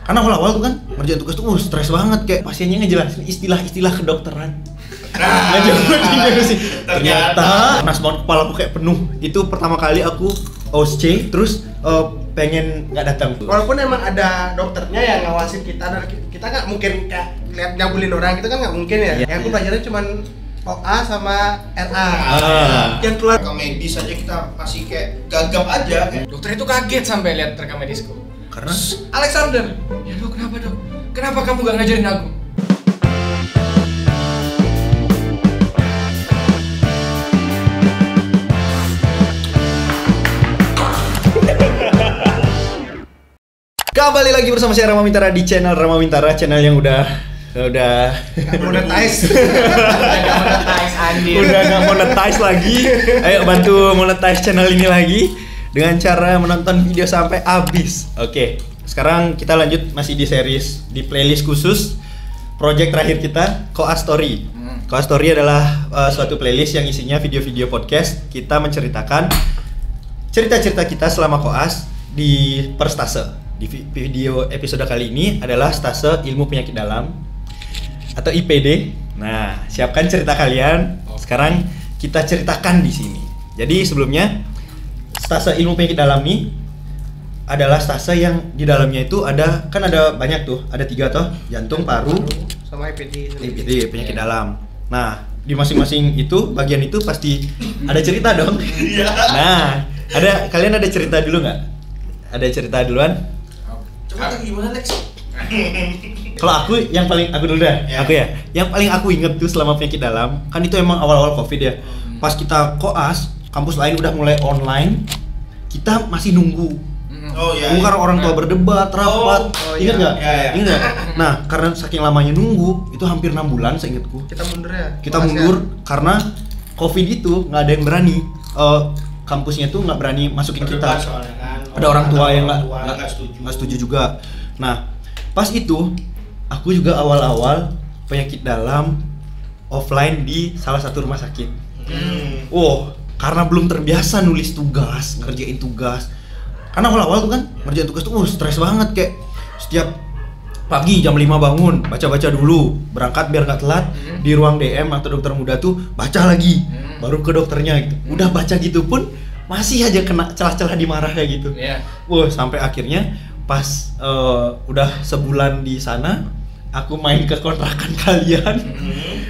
Karena awal-awal tuh kan ngerjain tugas tuh stres banget, kayak pasiennya ngejelasin istilah-istilah kedokteran. Nggak jauh sih. Ternyata panas banget, kepala aku kayak penuh. Itu pertama kali aku OSC, terus pengen nggak datang. Walaupun emang ada dokternya yang ngawasin kita, dan kita nggak mungkin kayak lihat nyabulin orang gitu kan, nggak mungkin ya. Yang aku belajarnya cuman OA sama RA. Yang keluar rekam medis aja kita masih kayak gagap aja. Dokter itu kaget sampai lihat rekam medisku. Karena Alexander, ya dok, kenapa dok? Kenapa kamu gak ngajarin aku? kembali lagi bersama saya Rama Mintara di channel Rama Mintara, channel yang udah monetize. Udah nggak monetize lagi. Ayo bantu monetize channel ini lagi dengan cara menonton video sampai habis. Oke, sekarang kita lanjut masih di series di playlist khusus project terakhir kita, Koas Story. Koas Story adalah suatu playlist yang isinya video-video podcast. Kita menceritakan cerita-cerita kita selama koas di per stase. Di video episode kali ini adalah stase ilmu penyakit dalam atau IPD. Nah, siapkan cerita kalian. Sekarang kita ceritakan di sini. Jadi sebelumnya stase ilmu penyakit dalam ini adalah stase yang di dalamnya itu ada banyak tuh, ada 3 toh, jantung, paru, sama IPD penyakit dalam. Nah, di masing-masing itu bagian itu pasti ada cerita dong. Nah, kalian ada cerita dulu nggak? Ada cerita duluan? Coba gimana Lex? Kalau aku dulu dah. Aku ya. Yang paling aku inget tuh selama penyakit dalam, kan itu emang awal-awal Covid ya. Pas kita koas, kampus lain udah mulai online, kita masih nunggu. Oh iya. Karena orang tua berdebat, rapat. Ingat nggak? Iya. Ingat. Nah, karena saking lamanya nunggu, itu hampir 6 bulan seingatku. Kita mundur ya. Kita mundur karena Covid itu nggak ada yang berani. Kampusnya tuh nggak berani masukin kita. Ada orang tua yang nggak setuju juga. Nah, pas itu aku juga awal-awal penyakit dalam offline di salah satu rumah sakit. Karena belum terbiasa nulis tugas, ngerjain tugas. Karena awal-awal tuh kan ngerjain tugas tuh stres banget, kayak setiap pagi jam 5 bangun, baca-baca dulu, berangkat biar nggak telat. Di ruang DM atau dokter muda tuh baca lagi, baru ke dokternya gitu. Udah baca gitu pun masih aja kena celah-celah dimarah kayak gitu. Sampai akhirnya pas udah sebulan di sana, aku main ke kontrakan kalian.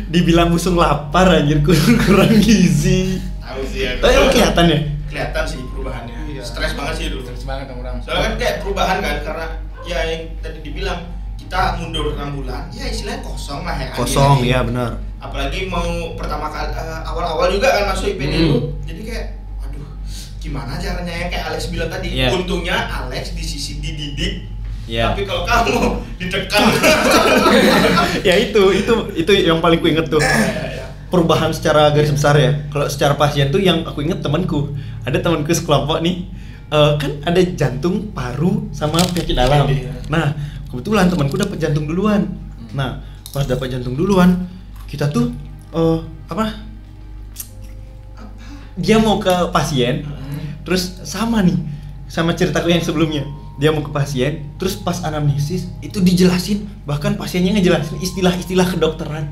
Dibilang musuh lapar anjir, kurang gizi. Tahu sih ya. Tapi kelihatan ya? Kelihatan sih perubahannya. Stres banget sih dulu. Stres banget orang. Soalnya kan kayak perubahan kan, karena ya yang tadi dibilang kita mundur 6 bulan, ya istilahnya kosong lah ya. Kosong, ya benar. Apalagi mau pertama kali awal-awal juga kan masuk IPD dulu. Jadi kayak gimana caranya yang kayak Alex bilang tadi. Untungnya Alex di sisi dididik. Tapi kalau kamu ditekan. Ya itu yang paling ku inget tuh. Perubahan secara garis besar ya. Kalau secara pasien tuh yang aku inget temanku. Ada temanku sekelompok nih. Kan ada jantung, paru, sama penyakit dalam. Nah, kebetulan temanku dapat jantung duluan. Nah, pas dapat jantung duluan, kita tuh dia mau ke pasien. Terus sama ceritaku yang sebelumnya, dia mau ke pasien, terus pas anamnesis itu dijelasin, bahkan pasiennya ngejelasin istilah-istilah kedokteran.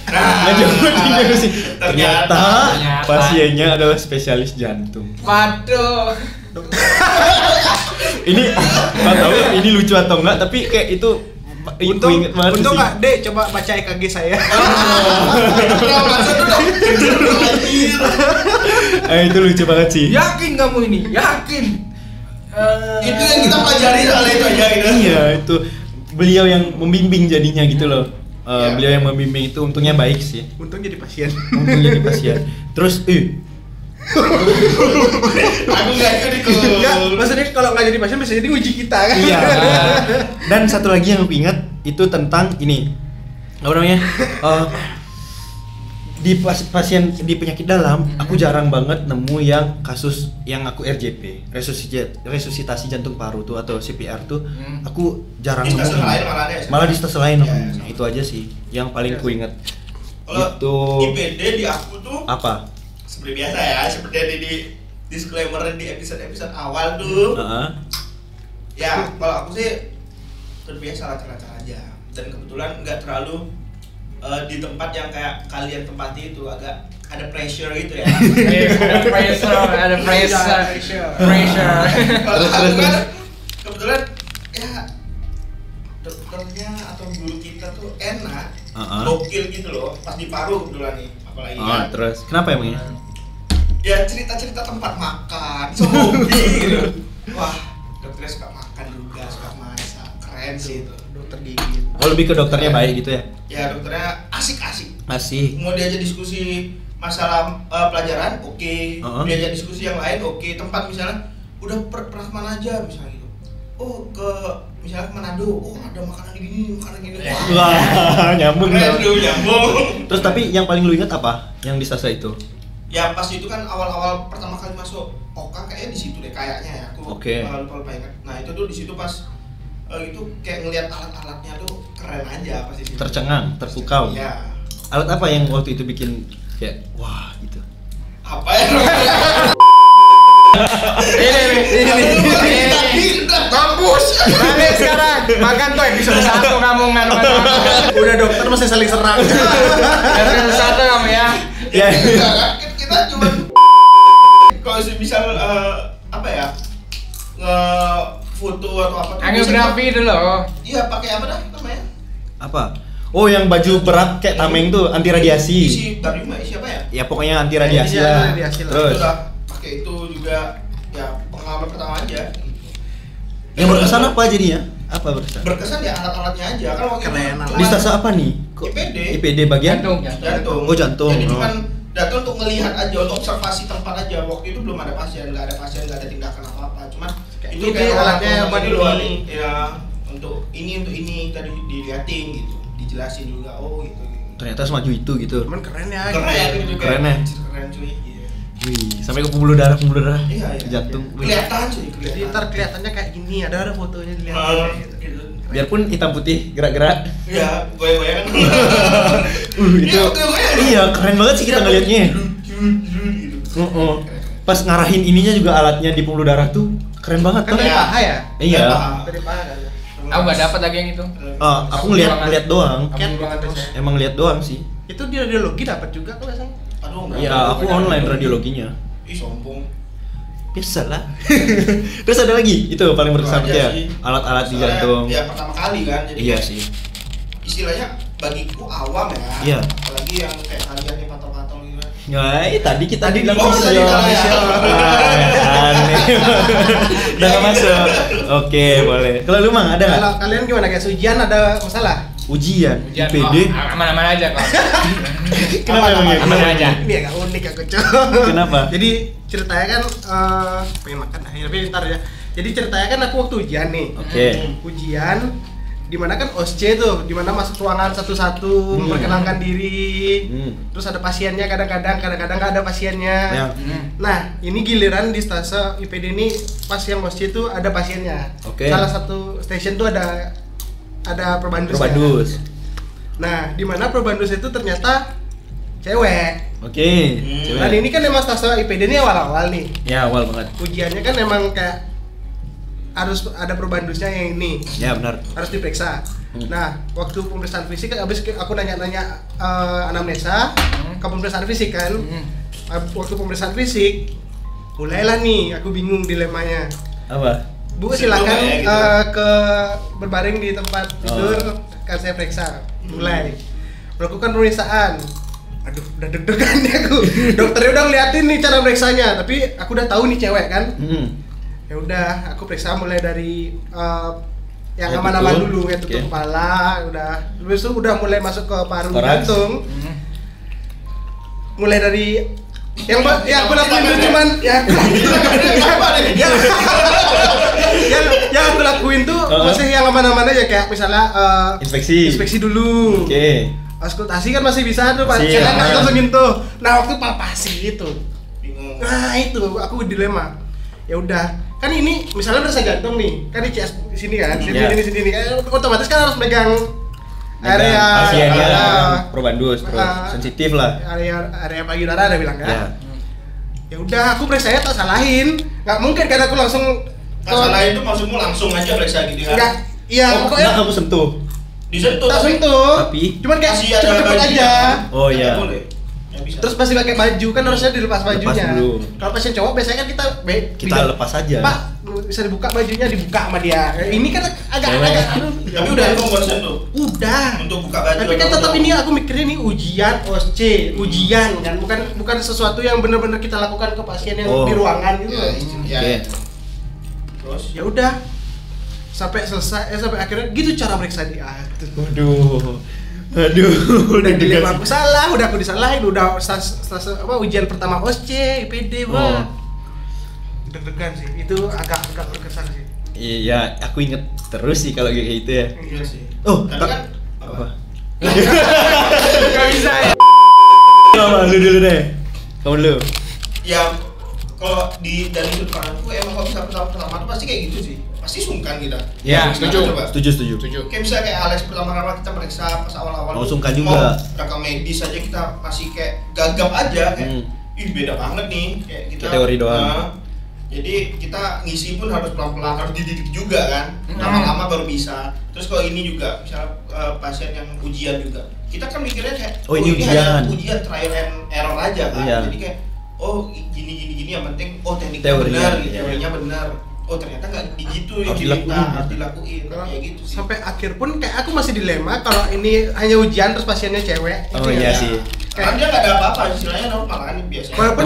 Nggak jauh sih. Ternyata pasiennya adalah spesialis jantung. Waduh. Ini nggak tahu ini lucu atau enggak, tapi kayak itu Untung sih. Kak Dek coba baca EKG saya. Itu lucu banget sih. Yakin kamu ini? Yakin? Itu yang kita pelajari soal itu aja gitu. Iya, itu beliau yang membimbing jadinya gitu loh. Beliau yang membimbing itu untungnya baik sih. Untung jadi pasien. Terus Aku nggak ikut. Maksudnya kalau nggak jadi pasien bisa jadi uji kita kan. Iya. Dan satu lagi yang aku ingat itu tentang ini. Apa namanya? Di pasien di penyakit dalam, aku jarang banget nemu yang kasus yang aku RJP, resusitasi jantung paru tuh atau CPR tuh, aku jarang nemu. Malah di stase lain. Itu aja sih yang paling ku inget. Kalau IPD di aku tuh apa? Seperti biasa ya, seperti ada di disclaimer di episode awal tuh. Ya, kalau aku sih terbiasa lancar-lancar aja. Dan kebetulan nggak terlalu di tempat yang kayak kalian tempati itu agak ada pressure gitu ya. ada pressure. Kalau aku kan kebetulan ya dokternya atau guru kita tuh enak, gokil gitu loh. Pas di Paru kebetulan nih, apalagi kan. Terus kenapa emangnya? Ya cerita-cerita tempat makan, hobi gitu. Wah, dokternya suka makan juga, suka masak, keren sih itu. Dokter gigi. Oh, lebih ke dokternya baik gitu ya? Ya dokternya asik-asik. Asik. Mau diajak diskusi masalah pelajaran, oke. Diajak diskusi yang lain, oke. Tempat misalnya udah pernah kemana aja misalnya gitu. Oh ke misalnya ke Manado, oh ada makanan gini. Wah, nyambung. Nyambung. Terus tapi yang paling lu ingat apa? Yang di Stasa itu? Ya pas itu kan awal-awal pertama kali masuk Oka kayaknya di situ deh kayaknya ya. Aku lupa ingat. Nah itu tuh di situ pas itu kayak ngelihat alat-alatnya tuh keren aja pas di situ. Tercengang, terpukau. Iya. Alat apa yang waktu itu bikin kayak wah gitu? Apa ya? Ini kampus. Nanti sekarang makan tuh episode 1 kamu nganu. Udah dokter masih saling serang. Episode 1 kamu ya. Ya. Kita cuma kalau misal apa ya foto atau apa tuh Angiografi itu loh. Iya pakai apa dah namanya? Apa? Oh, yang baju berat kayak tameng tuh anti radiasi. Isi barium isi apa ya? Ya pokoknya anti radiasi Iya, lah. radiasi lah. Terus Itu dah pakai itu juga ya pengalaman pertama aja. yang berkesan apa jadinya? Apa berkesan? Berkesan ya alat-alatnya aja kan waktu Keren, itu Di Stasa apa nih? IPD. IPD bagian? Jantung. Oh, jantung. Jadi cuman datang untuk melihat aja, untuk observasi tempat aja. Waktu itu belum ada pasien, nggak ada tindakan apa-apa. Cuman itu Ini kayak alatnya orang apa ini dulu loh, nih? ya untuk ini tadi diliatin gitu, dijelasin juga. Oh gitu. Ternyata semaju itu gitu. Cuman keren ya. Keren itu Keren ya? Keren cuy. Iya. Wih, sampai ke pembuluh darah. Iya. Jantung. Wih. Kelihatan cuy, Jadi kelihatan. ntar kelihatannya kayak gini, ada fotonya dilihat gitu. Gitu. Biarpun hitam putih gerak-gerak. Iya, goyang-goyangan. Itu. Iya, keren banget sih kita ngelihatnya. Pas ngarahin ininya juga alatnya di pembuluh darah tuh keren banget Kan tuh. dari paha ya? Iya. Dari paha kan. Aku nggak dapat lagi yang itu. Aku ngeliat doang. Emang lihat doang sih. Itu di radiologi dapat juga kok biasanya. Aduh, Ya, aku online radiologinya. Ih, sombong. Biasa lah. Terus ada lagi, itu paling berkesan Itu aja ya. sih. Alat-alat di Soalnya jantung. Ya pertama kali kan. Jadi Iya sih. istilahnya bagiku awam ya. Iya. Apalagi yang kayak kalian nih patol-patol gitu kan. Ya, tadi kita bilang Oh, tadi visio. kalah ya. Aneh. Udah nggak masuk. Oke, boleh. Kalau lu Mang ada nggak? Kalau kalian gimana guys? Ujian ada masalah? Ujian, Ujian, IPD. aman-aman aja kok. Kenapa emangnya? Aman aja. Ini agak unik aku coba. Kenapa? Jadi ceritanya kan pengen makan tapi ntar ya. Jadi ceritanya kan aku waktu ujian nih. Oke. Ujian dimana kan OSCE tuh, dimana masuk ruangan satu-satu, memperkenalkan diri. Terus ada pasiennya kadang-kadang nggak ada pasiennya. Ya. Nah, ini giliran di Stasa IPD ini pas yang OSCE itu ada pasiennya. Oke. Salah satu station tuh ada probandus. Probandus. Nah, di mana probandus itu ternyata cewek. Oke. Dan ini kan emang Stasa IPD ini awal-awal nih. Ya, awal banget. Ujiannya kan emang kayak harus ada probandusnya yang ini. Ya, benar. Harus diperiksa. Nah, waktu pemeriksaan fisik kan abis aku nanya-nanya anamnesa ke pemeriksaan fisik kan. Waktu pemeriksaan fisik mulailah nih aku bingung dilemanya. Apa? Bu silakan Ya, gitu. ke berbaring di tempat tidur, kan saya periksa. Mulai melakukan pemeriksaan. Aduh, udah deg-degan nih aku. Dokternya udah ngeliatin nih cara periksanya, tapi aku udah tahu nih cewek kan. Ya udah, aku periksa mulai dari yang Ya, aman-aman tutup. dulu, ya tutup Oke. kepala, udah. Terus itu udah mulai masuk ke paru Toraks. jantung. Mulai dari yang aku lakuin itu cuman yang aku lakuin tuh masih yang aman-aman aja, kayak misalnya inspeksi dulu. Oke. Auskultasi kan masih bisa tuh, Pak. Masih, Saya nggak aman. langsung nyentuh. Nah, waktu palpasi itu. Bingung. Nah, itu aku dilema. Ya udah, kan ini misalnya periksa jantung nih, kan di CS di sini kan, sini Ya. sini kan otomatis kan harus megang area pasiennya area- probandus, terus sensitif lah. area payudara ada bilang kan. Ya. Ya udah, aku periksa tak salahin. Nggak mungkin kan aku langsung Masalah itu maksudmu langsung aja periksa gitu kan? Enggak, Iya, pokoknya kamu sentuh. Disentuh tak sentuh. Tapi cuman kayak masih ada cepet-cepet bajunya. aja. Oh iya. Boleh. Ya, bisa. Terus pasti pakai baju kan harusnya dilepas bajunya. dulu. Kalau pasien cowok biasanya kan kita lepas aja. Pak, bisa dibuka bajunya, dibuka sama dia. Ini kan agak aduh. Tapi udah info konsen tuh. Udah. Untuk buka baju. Tapi kan tetap ini aku mikirnya ini ujian OSC, ujian kan bukan sesuatu yang benar-benar kita lakukan ke pasien yang di ruangan gitu. Ya. Oke. Terus Ya udah. Sampai selesai sampai akhirnya gitu cara meriksa dia. Aduh, Udah dilema aku salah, udah aku disalahin, udah ujian pertama OSC, IPD, Bang. Deg-degan sih. Itu agak berkesan sih. Iya, aku inget terus sih kalau kayak gitu ya. iya sih. Oh, Karena kan apa? Gak bisa ya. Lu dulu deh. Kamu dulu. Ya kalau dari sudut pandangku emang kalau bisa pertama tuh pasti kayak gitu sih. Pasti sungkan kita. Ya, setuju. Coba. Setuju. Kayak misalnya kayak Alex pertama-tama kita periksa pas awal-awal. Oh, sungkan juga. Rekam medis aja kita masih kayak gagap aja kayak. Ih beda banget nih kayak kita. Teori doang. Jadi kita ngisi pun harus pelan-pelan, harus dididik juga kan. Lama-lama baru bisa. Terus kalau ini juga misalnya pasien yang ujian juga. Kita kan mikirnya kayak ini hanya ujian. Ujian trial and error aja kan. Iya. Jadi kayak gini yang penting tekniknya Teorinya, benar, iya. teorinya benar. Ternyata nggak begitu Harus harus dilakuin kayak gitu sih. Sampai akhir pun kayak aku masih dilema kalau ini hanya ujian terus pasiennya cewek. Oh gitu iya ya. sih. Karena dia nggak ada apa-apa, istilahnya normal kan biasanya. Walaupun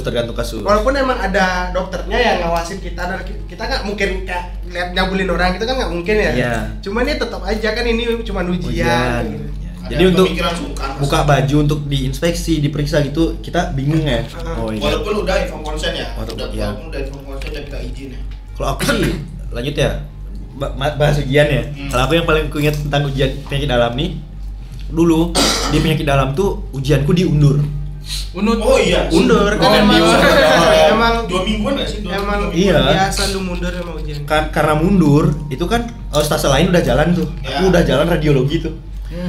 Tergantung kasus. Walaupun emang ada dokternya yang ngawasin kita dan kita nggak mungkin kayak lihat nyabulin orang, kita kan nggak mungkin ya. Iya. Cuman ya tetap aja kan ini cuma ujian. Gitu. Ada Jadi untuk pemikiran sungkan, buka baju untuk diinspeksi, diperiksa gitu, kita bingung ya. Oh iya. walaupun udah inform konsen ya, Iya. walaupun udah inform konsen dan kita izin ya. Kalau aku sih lanjut ya. Bahas ujian ya. Kalau aku yang paling ingat tentang ujian penyakit dalam nih, dulu di penyakit dalam tuh ujianku diundur. Oh iya, Mundur kan emang 2 mingguan nggak sih? emang Iya. ya selalu mundur emang ujian. Karena mundur, itu kan stase lain udah jalan tuh. Ya. Aku udah jalan radiologi tuh.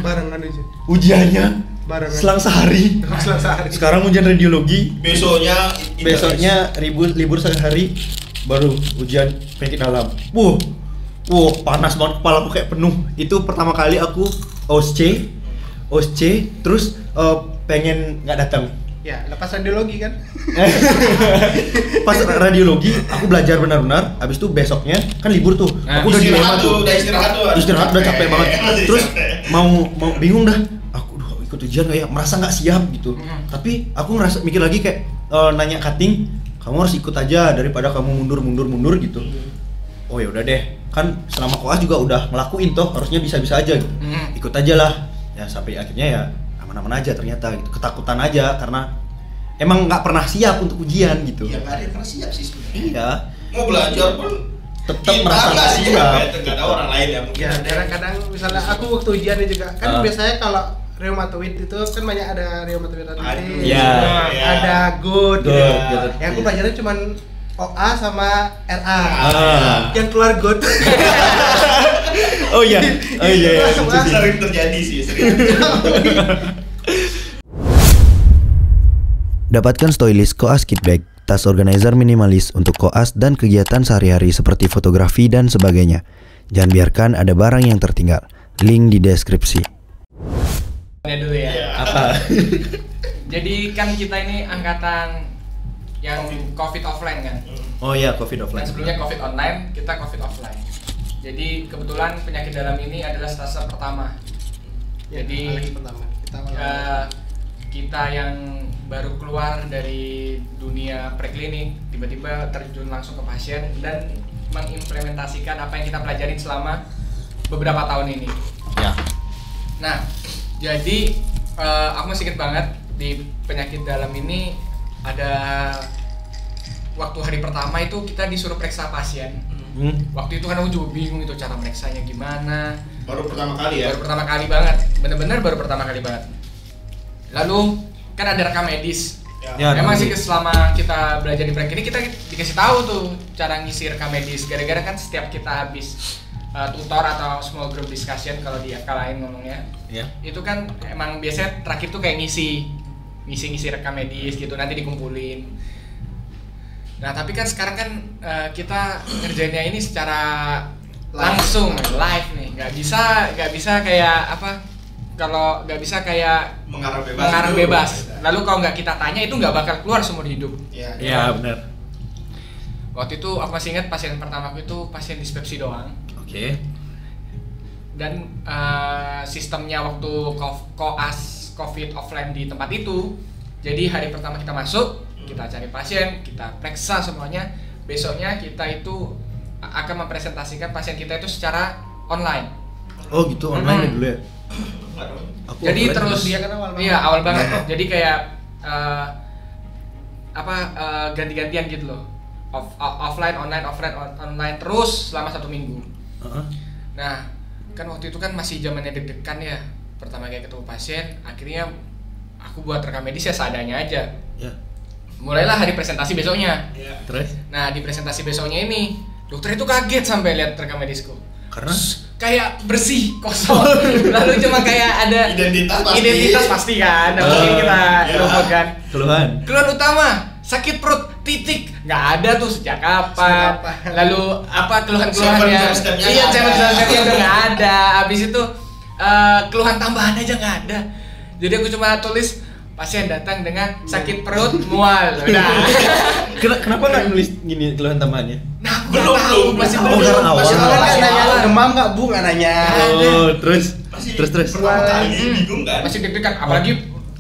Barengan aja. Ujiannya Barengan. selang sehari. Selang sehari. Sekarang ujian radiologi, Besoknya libur sehari, baru ujian penyakit dalam. Wow, panas banget, kepala aku kayak penuh. Itu pertama kali aku OSC, terus pengen nggak datang. Ya, lepas radiologi kan. Pas radiologi, aku belajar benar-benar. Habis itu besoknya kan libur tuh. Aku udah dilema tuh. Istirahat udah capek banget. Terus mau bingung dah. Aku ikut ujian nggak ya? Merasa nggak siap gitu. Tapi aku ngerasa mikir lagi kayak nanya cutting, kamu harus ikut aja daripada kamu mundur gitu. Oh ya udah deh. Kan selama koas juga udah ngelakuin toh, harusnya bisa-bisa aja gitu. Ikut aja lah. Ya sampai akhirnya ya aman-aman aja ternyata gitu. Ketakutan aja karena emang nggak pernah siap untuk ujian gitu. Iya, nggak ada yang pernah siap sih sebenarnya. Iya. Mau belajar pun Tetap merasa nggak siap. Nggak ada orang lain ya mungkin. Ya, kadang-kadang misalnya aku waktu ujiannya juga kan biasanya kalau reumatoid itu kan banyak ada reumatoid arthritis, Iya. ada GOAT gitu. GOAT. Yang aku belajarnya cuma OA sama RA. Yang keluar GOAT. Oh iya. Sering terjadi sih, Dapatkan Stoylist Koas Kit Bag, tas organizer minimalis untuk koas dan kegiatan sehari-hari seperti fotografi dan sebagainya. Jangan biarkan ada barang yang tertinggal. Link di deskripsi. Dulu ya. Apa? Jadi kan kita ini angkatan yang COVID offline kan. Oh iya, COVID offline. Yang sebelumnya COVID online, kita COVID offline. Jadi kebetulan penyakit dalam ini adalah stase pertama. Jadi pertama kita yang baru keluar dari dunia preklinik tiba-tiba terjun langsung ke pasien dan mengimplementasikan apa yang kita pelajarin selama beberapa tahun ini. Ya. Nah, jadi aku masih ingat banget di penyakit dalam ini ada waktu hari pertama itu kita disuruh periksa pasien. Waktu itu kan aku juga bingung itu cara meriksanya gimana. Baru pertama kali ya? Baru pertama kali banget, bener-bener baru pertama kali banget. Lalu kan ada rekam medis. Ya, Memang sih selama kita belajar di preklinik kita dikasih tahu tuh cara ngisi rekam medis. Gara-gara kan setiap kita habis tutor atau small group discussion kalau di FK lain ngomongnya, itu kan emang biasanya terakhir tuh kayak ngisi rekam medis gitu, nanti dikumpulin. Nah tapi kan sekarang kan kita ngerjainnya ini secara langsung live nih, nggak bisa kayak apa, kalau nggak bisa kayak mengarang bebas. Lalu kalau nggak kita tanya itu nggak bakal keluar seumur hidup. Iya benar. Waktu itu aku masih ingat pasien pertamaku itu pasien dispepsi doang. Oke. Dan sistemnya waktu koas COVID offline di tempat itu, jadi hari pertama kita masuk, kita cari pasien, kita periksa semuanya. Besoknya kita itu akan mempresentasikan pasien kita itu secara online. Oh gitu, online dulu ya? Jadi terus dia kan awal banget. Jadi kayak ganti-gantian gitu loh. Offline, online terus selama 1 minggu. Nah, kan waktu itu kan masih zamannya deg-degan ya. Pertama kayak ketemu pasien, akhirnya aku buat rekam medis ya seadanya aja. Mulailah hari presentasi besoknya. Terus? Nah, di presentasi besoknya ini dokter itu kaget sampai lihat rekam medisku. Karena kayak bersih, kosong. Lalu cuma kayak ada identitas pasti kan. Mungkin kita lupakan. Keluhan utama, sakit perut, titik. Nggak ada tuh sejak kapan. Lalu apa keluhan-keluhannya? Iya, step-stepnya udah nggak ada. Habis itu keluhan tambahan aja nggak ada. Jadi aku cuma tulis pasien datang dengan sakit perut, mual. Udah. Kenapa nggak nulis gini keluhan tambahannya? Nah, belum. Masih belum. Masih nanya demam nggak bu? Nggak nanya. Oh, terus. Pertama kali bingung kan? Masih deg-degan. Apalagi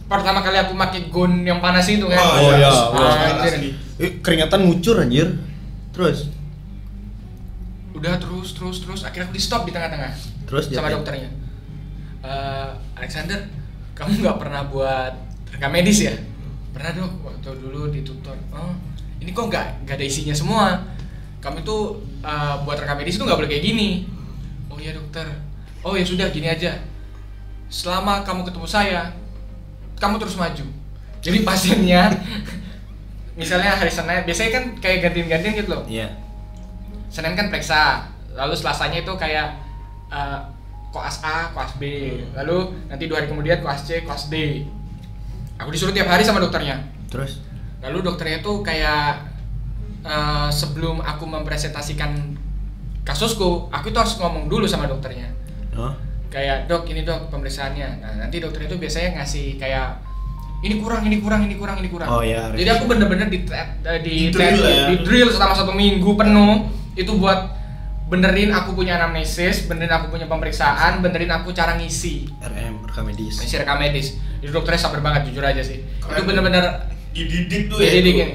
pertama kali aku pakai gown yang panas itu kan. Oh iya. Keringatan ngucur anjir. Terus. Udah terus. Akhirnya aku di stop di tengah-tengah. Terus sama dokternya. Alexander, kamu nggak pernah buat rekam medis ya? Pernah dok, waktu dulu di tutor. Oh, ini kok nggak ada isinya semua. Kamu tuh buat rekam medis itu nggak boleh kayak gini. Oh iya dokter. Oh ya sudah, gini aja. Selama kamu ketemu saya, kamu terus maju. Jadi pasiennya, misalnya hari Senin, biasanya kan kayak gantian-gantian gitu loh. Iya. Senin kan periksa, lalu Selasanya itu kayak koas A, koas B, lalu nanti 2 hari kemudian koas C, koas D. Aku disuruh tiap hari sama dokternya. Terus? Lalu dokternya tuh kayak sebelum aku mempresentasikan kasusku, aku tuh harus ngomong dulu sama dokternya. Kayak dok, ini dok pemeriksaannya. Nah nanti dokter itu biasanya ngasih kayak ini kurang. Oh iya. Jadi aku bener-bener di drill selama 1 minggu penuh itu buat benerin aku punya anamnesis, benerin aku punya pemeriksaan, benerin aku cara ngisi rekam medis. Ngisi rekam medis. Jadi dokternya sabar banget, jujur aja sih. Keren. Itu bener-bener dididik tuh ya. Dididik ini.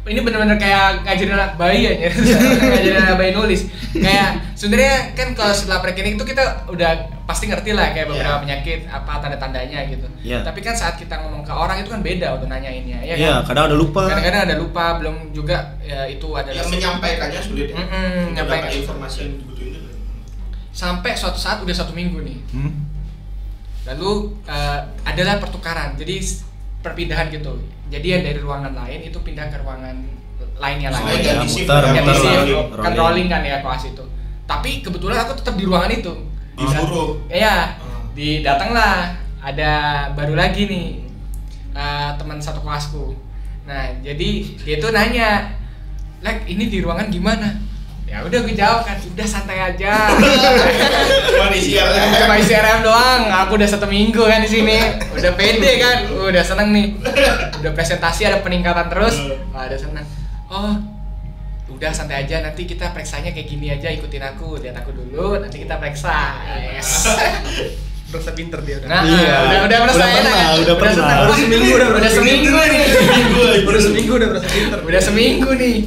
Ini bener-bener kayak ngajarin anak bayi aja. Ngajarin anak bayi nulis. Kayak sebenarnya kan kalau setelah preklinik itu kita udah pasti ngerti lah kayak beberapa penyakit, apa tanda-tandanya gitu. Tapi kan saat kita ngomong ke orang itu kan beda untuk nanyainnya, ya kan? Kadang ada lupa. Kadang-kadang ada lupa, belum juga ya, itu adalah yang menyampaikannya sulit. Menyampaikan informasi yang dibutuhin. Sampai suatu saat udah 1 minggu nih. Lalu adalah pertukaran. Jadi perpindahan gitu. Jadi yang dari ruangan lain itu pindah ke ruangan lainnya lagi. Kan rolling kan ya koas itu. Tapi kebetulan aku tetap di ruangan itu. Disuruh. Iya. Datanglah ada baru lagi nih teman satu kelasku. Nah jadi dia tuh nanya, "Lek, ini di ruangan gimana?" Ya udah gue jawab kan, udah santai aja. Cuma isi RM doang. Aku udah 1 minggu kan di sini. Udah pede kan, udah seneng nih. Udah presentasi ada peningkatan terus. Udah seneng. Oh, udah santai aja. Nanti kita periksanya kayak gini aja. Ikutin aku, lihat aku dulu. Nanti kita periksa. Yes. Berasa pinter dia udah. Nah, udah merasa enak. Udah pernah. Udah seminggu nih. Udah seminggu udah berasa pinter. Udah seminggu nih.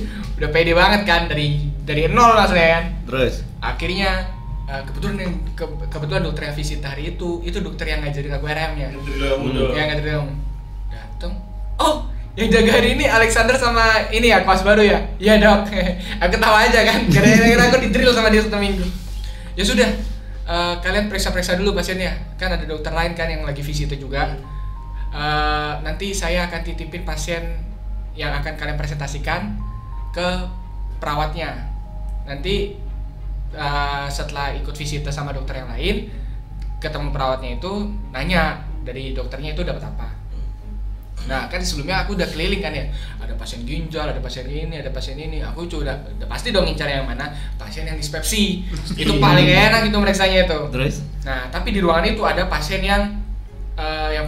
Udah pede banget kan dari nol lah saya kan. Terus akhirnya kebetulan dokter yang visit hari itu dokter yang ngajarin aku RM-nya. Yang ngajarin kamu. Datang. Oh, yang jaga hari ini Alexander sama ini ya, kelas baru ya? Iya dok. Aku tawa aja kan. Kira-kira aku di-drill sama dia 1 minggu. Ya sudah. Kalian periksa-periksa dulu pasiennya. Kan ada dokter lain kan yang lagi visit juga. Nanti saya akan titipin pasien yang akan kalian presentasikan ke perawatnya. Nanti setelah ikut visit sama dokter yang lain, ketemu perawatnya itu nanya dari dokternya itu dapat apa. Nah kan sebelumnya aku udah keliling kan ya, ada pasien ginjal, ada pasien ini, ada pasien ini. Aku udah pasti dong ngincar yang mana pasien yang dispepsi. Itu paling enak itu meriksanya itu. Terus? Nah tapi di ruangan itu ada pasien yang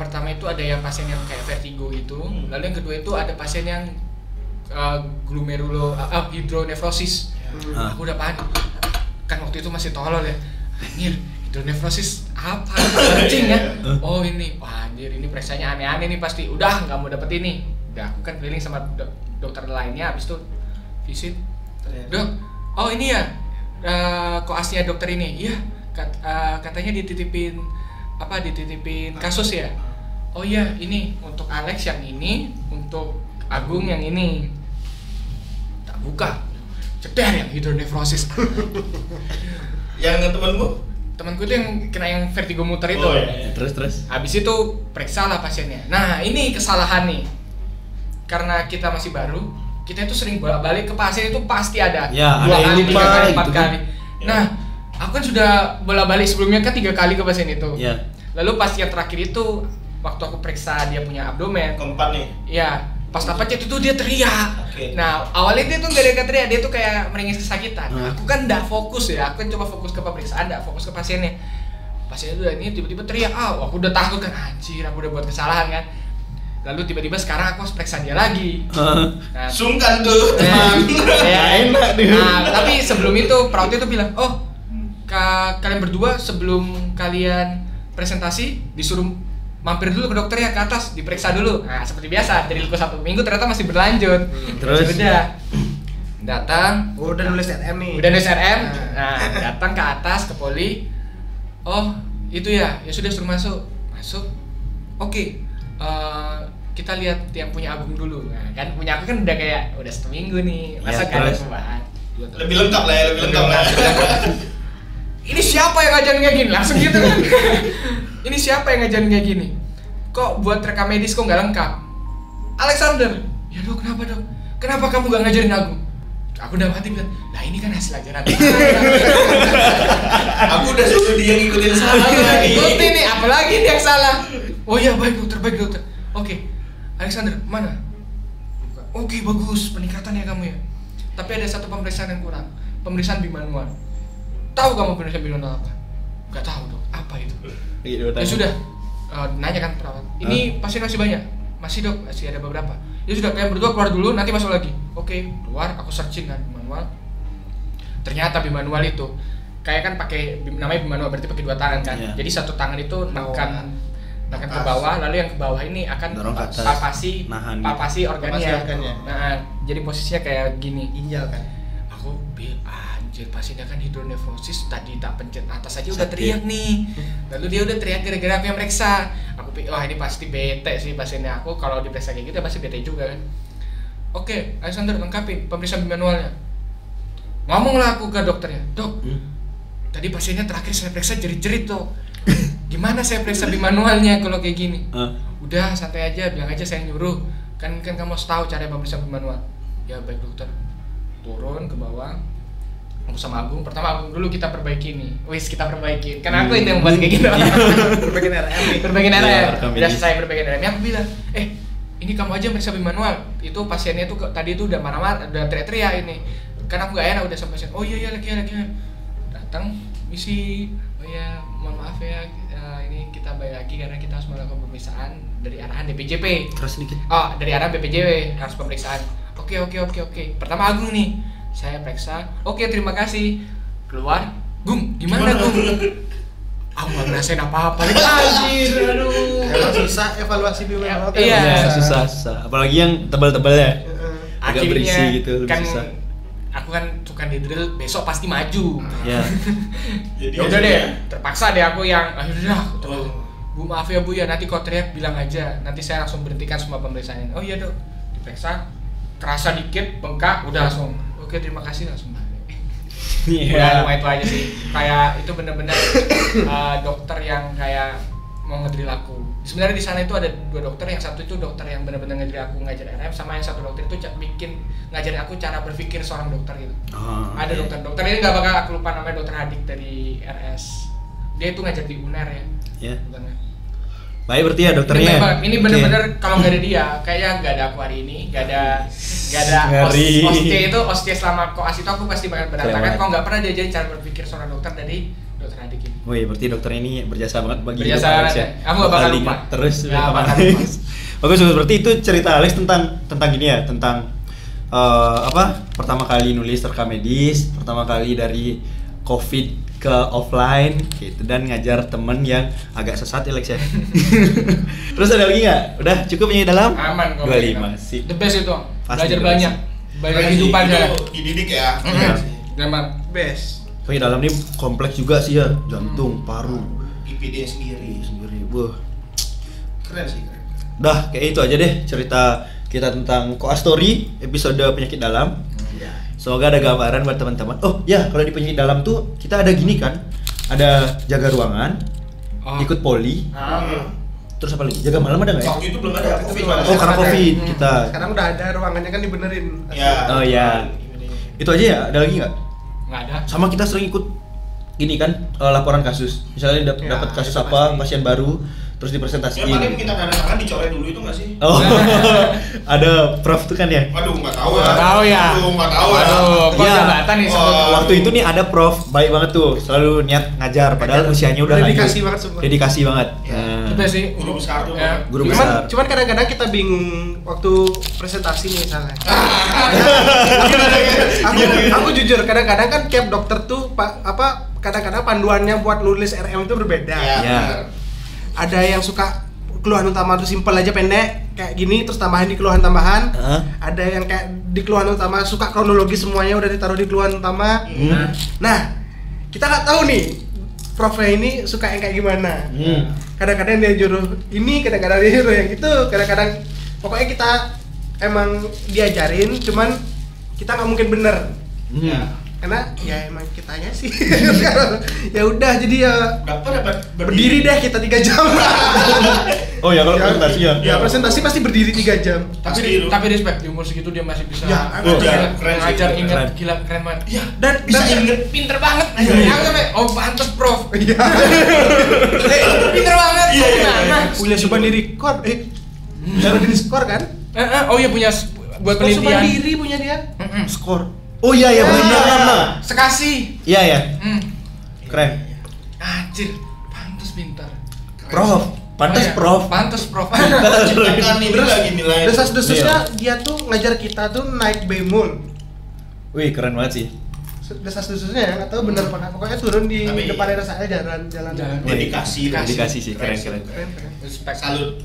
pertama itu ada yang pasien yang kayak vertigo itu, lalu yang kedua itu ada pasien yang hidronefrosis. Aku udah panik. Kan waktu itu masih tolol ya. Anjir, hidronefrosis apa? Kencing ya? Oh ini, wah anjir ini periksanya aneh-aneh nih pasti. Udah nggak mau dapet ini. Udah aku kan keliling sama dokter lainnya, habis itu visit. Dok, oh ini ya koasnya dokter ini. Iya, katanya dititipin kasus ya. Oh iya, ini untuk Alex yang ini, untuk Agung yang ini. Tak buka, ceder yang hidronefrosis. Yang temanku itu yang kena yang vertigo muter itu. Oh, iya. Terus habis itu periksa lah pasiennya. Nah ini kesalahan nih, karena kita masih baru, kita itu sering bolak-balik ke pasien itu pasti ada ya, 2 kali, 3 kali, 4 gitu kali. Nah aku kan sudah bolak-balik sebelumnya kan 3 kali ke pasien itu. Ya. Lalu pas yang terakhir itu waktu aku periksa dia punya abdomen. Keempat nih. Iya. Pas dapat itu tuh dia teriak. Okay. Nah awalnya dia tuh gak ada teriak, dia tuh kayak meringis kesakitan. Aku kan nggak fokus ya, aku kan coba fokus ke pemeriksaan, nggak fokus ke pasiennya. Pasiennya tuh ini tiba-tiba teriak, aku udah takut kan, anjir aku udah buat kesalahan kan. Lalu tiba-tiba sekarang aku harus periksa dia lagi. Nah, sungkan tuh. Ya, enak deh. Nah tapi sebelum itu perawatnya tuh bilang, oh kalian berdua sebelum kalian presentasi disuruh mampir dulu ke dokter ya ke atas, diperiksa dulu. Nah seperti biasa, dari luka 1 minggu ternyata masih berlanjut. Terus? Udah datang, udah nulis RM nih. Udah nulis RM. Nah datang ke atas ke poli. Oh itu ya sudah suruh masuk. Oke. Kita lihat yang punya Agung dulu. Nah kan punya aku kan udah kayak udah 1 minggu nih, masa gak ada perubahan. Lebih lengkap lah. Ini siapa yang ngajarin kayak gini? Langsung gitu kan. Ini siapa yang ngajarin kayak gini? Kok buat rekam medis kok nggak lengkap? Alexander, ya dok kenapa dok? Kenapa kamu nggak ngajarin aku? Aku udah mati bilang, lah ini kan hasil ajaran. Aku udah suruh dia ngikutin salah lagi. Ikutin nih, apalagi dia yang salah. Oh iya baik dokter. Oke, Alexander mana? Oke bagus, peningkatan ya kamu ya. Tapi ada satu pemeriksaan yang kurang, pemeriksaan bimanual. Tahu kamu pemeriksaan bimanual apa? Gak tahu dok, apa itu? Ya sudah, nanya kan perawat. Ini pasien masih banyak? Masih dok, masih ada beberapa. Ya sudah, kalian berdua keluar dulu, nanti masuk lagi. Oke, keluar, aku searching kan bimanual. Ternyata bimanual itu kayak kan pakai namanya bimanual berarti pakai 2 tangan kan. Yeah. Jadi 1 tangan itu nekan ke bawah, lalu yang ke bawah ini akan palpasi organnya. Nah, jadi posisinya kayak gini. Ginjal kan. Aku anjir pasiennya kan hidronefrosis, tadi tak pencet atas aja udah teriak nih. Lalu dia udah teriak gara-gara aku yang meriksa. Aku pikir wah ini pasti bete sih pasiennya aku, kalau diperiksa kayak gitu ya pasti bete juga kan. Oke, Alexander lengkapin pemeriksaan manualnya. Ngomonglah aku ke dokternya, dok. Tadi pasiennya terakhir saya periksa jerit-jerit dok. Gimana saya periksa bimanualnya kalau kayak gini? Udah santai aja, bilang aja saya nyuruh. Kan kamu harus tahu cara pemeriksaan bimanual. Ya baik dokter. Turun ke bawah. Aku sama Agung, pertama Agung dulu kita perbaiki nih. Kita perbaiki. Kan aku itu yang buat kayak gitu. Perbaikin RM. Udah selesai perbaikin RM. Aku bilang, ini kamu aja periksa bimanual. Itu pasiennya tuh tadi tuh udah marah-marah, udah teriak-teriak ini. Kan aku gak enak udah sama pasien. Oh iya lagi. Datang misi. Oh ya, mohon maaf ya, ini kita balik lagi karena kita harus melakukan pemeriksaan dari arahan DPJP. Terus sedikit. Oh, dari arahan BPJP harus pemeriksaan. Oke. Pertama Agung nih, saya periksa. Oke, terima kasih. Keluar, Gung, gimana Gung? Aku nggak ngerasain apa-apa. Anjir, aduh. Emang susah evaluasi bimanual. Iya, susah. Apalagi yang tebal-tebal ya. Agak Akhirnya, berisi gitu, lebih kan, susah. Aku kan suka di drill, besok pasti maju. Ya. Jadi udah deh, terpaksa deh aku yang akhirnya Bu maaf ya Bu ya, nanti kalau teriak bilang aja, nanti saya langsung berhentikan semua pemeriksaan. Oh iya dok, diperiksa, kerasa dikit, bengkak, udah langsung. Oke terima kasih langsung balik. Udah cuma itu aja sih, kayak itu bener-bener dokter yang kayak mau ngedrill aku. Sebenarnya di sana itu ada 2 dokter, yang satu itu dokter yang benar-benar ngajar RM, sama yang satu dokter itu bikin ngajarin aku cara berpikir seorang dokter gitu. Ada dokter ini nggak bakal aku lupa namanya, dokter Hadik dari RS. Dia itu ngajar di UNER ya. Yeah. Baik berarti ya dokternya. Ini benar-benar kalau nggak ada dia, kayaknya nggak ada aku hari ini, nggak ada ostie selama koas itu aku pasti bakal berantakan. Kalau nggak pernah diajarin cara berpikir seorang dokter dari dokter Adik ini. Wih, berarti dokter ini berjasa banget bagi berjasa banget ya. Kamu gak bakal lupa. Terus ya, bakal lupa. Bagus, berarti itu cerita Alex tentang gini ya, tentang pertama kali nulis rekam medis, pertama kali dari COVID ke offline gitu, dan ngajar temen yang agak sesat ya Lex ya. Terus ada lagi nggak? Udah cukup ini dalam? Aman kok. 25 sih. The best itu. Pasti belajar banyak. Banyak kehidupan ya. Dididik ya. Memang best. Tapi dalam ini kompleks juga sih ya, jantung, paru, IPD sendiri. Wah. Keren sih, keren. Dah, kayak itu aja deh cerita kita tentang Koas Story episode penyakit dalam. Semoga ada gambaran buat teman-teman. Oh ya, kalau di penyakit dalam tuh kita ada gini kan, ada jaga ruangan, ikut poli, terus apa lagi? Jaga malam ada nggak ya? Waktu itu belum ada COVID. Oh karena COVID kita. Sekarang udah ada ruangannya kan dibenerin. Ya. Oh ya. Itu aja ya. Ada lagi nggak? Nggak ada. Sama kita sering ikut ini kan laporan kasus. Misalnya dapat kasus apa, pasien baru, terus dipresentasiin. Ya paling minta tanda tangan dicoret dulu itu nggak sih? Oh, ada prof tuh kan ya? Waduh, nggak tahu ya. Nggak tahu ya. Nggak tahu ya. Kok Iya. jabatan nih sebut. Waktu itu nih ada prof baik banget tuh, selalu niat ngajar padahal usianya udah Dedikasi lanjut. banget semua. Dedikasi banget. Itu sih Guru besar tuh. Ya. Guru besar. Cuman kadang-kadang kita bingung waktu presentasi nih misalnya. Aku jujur kadang-kadang kan tiap dokter tuh kadang-kadang panduannya buat nulis RM itu berbeda. Ya. Ada yang suka keluhan utama tuh simpel aja pendek kayak gini terus tambahin di keluhan tambahan. Ada yang kayak di keluhan utama suka kronologi semuanya udah ditaruh di keluhan utama. Nah, kita nggak tahu nih profnya ini suka yang kayak gimana. Kadang-kadang dia nyuruh ini, kadang-kadang dia nyuruh yang itu, kadang-kadang pokoknya kita emang diajarin, cuman kita nggak mungkin bener. Karena ya emang kitanya sih. Ya udah jadi ya dapat berdiri deh kita 3 jam. Oh ya kalau presentasi ya. Ya presentasi pasti berdiri 3 jam. Tapi respect di umur segitu dia masih bisa Ya, ngajar ingat gila keren banget. Iya. Dan Bisa inget pinter banget. Oh pantes prof. Iya. Pinter banget. Punya Subandiri Skor. Subandiri Skor kan? Oh iya punya buat penelitian. Subandiri punya dia. Skor. Oh iya ya benar. Sekasih. Iya ya. Keren. Anjir, pantes pintar. Prof. Pantes prof. Pantes prof. Ciptakan ini lagi nilai. Desas-desusnya dia tuh ngajar kita tuh naik bemol. Wih keren banget sih. Desas-desusnya ya, nggak tahu bener apa nggak. Pokoknya turun di depan daerah saya jalan. Dedikasi sih keren. Respect. Salut.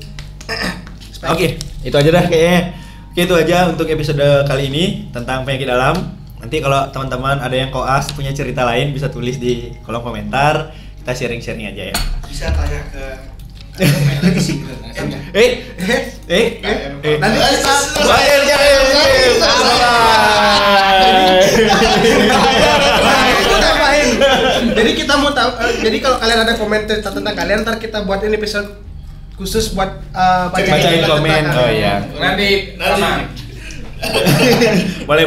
Oke, itu aja dah kayaknya. Oke, itu aja untuk episode kali ini tentang penyakit dalam. Nanti kalau teman-teman ada yang koas punya cerita lain bisa tulis di kolom komentar. Kita sharing-sharing aja ya. Bisa tanya ke lagi sih. Nanti kita Jadi kita mau tahu. Jadi kalau kalian ada komentar tentang kalian, ntar kita buatin episode khusus buat bacain komen. Oh iya. Nanti. Boleh.